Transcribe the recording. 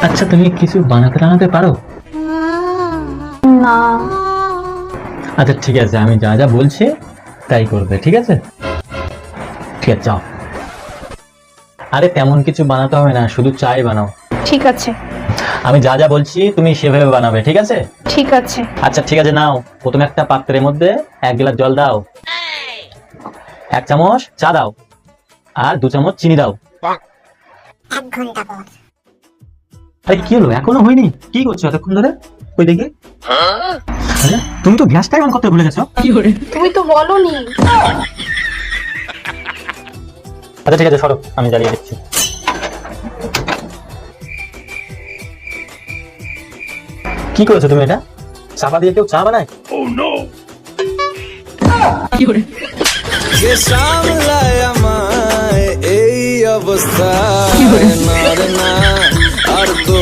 আচ্ছা, তুমি কিছু বানাতে পারো? না। আচ্ছা ঠিক আছে, আমি যা যা বলছি তাই করবে, ঠিক আছে? ঠিক আছে, যাও। আরে তেমন কিছু বানাতে হবে না, শুধু চাই বানাও। ঠিক আছে। আমি যা যা বলছি তুমি সেভাবে বানাবে, ঠিক আছে? ঠিক আছে। আচ্ছা ঠিক আছে, নাও। প্রথমে একটা পাত্রের মধ্যে 1 গ্লাস জল দাও, 1 চামচ চা দাও, আর 2 চামচ চিনি দাও। 1 ঘন্টা পর। আরে কি হলো, এখনো হয়নি? কি করছো এতক্ষণ ধরে? কই দেখি। আরে, তুমি তো গ্যাসটাই অন করতে ভুলে গেছো। তুমি তো বলোনি। আচ্ছা ঠিক আছে, সরো, আমি জ্বালিয়ে দিচ্ছি। কি করেছো তুমি এটা? চাপা দিয়ে কেউ চা বানায়? কে সামলায় আমায় এই অবস্থা, না রে না, আর তো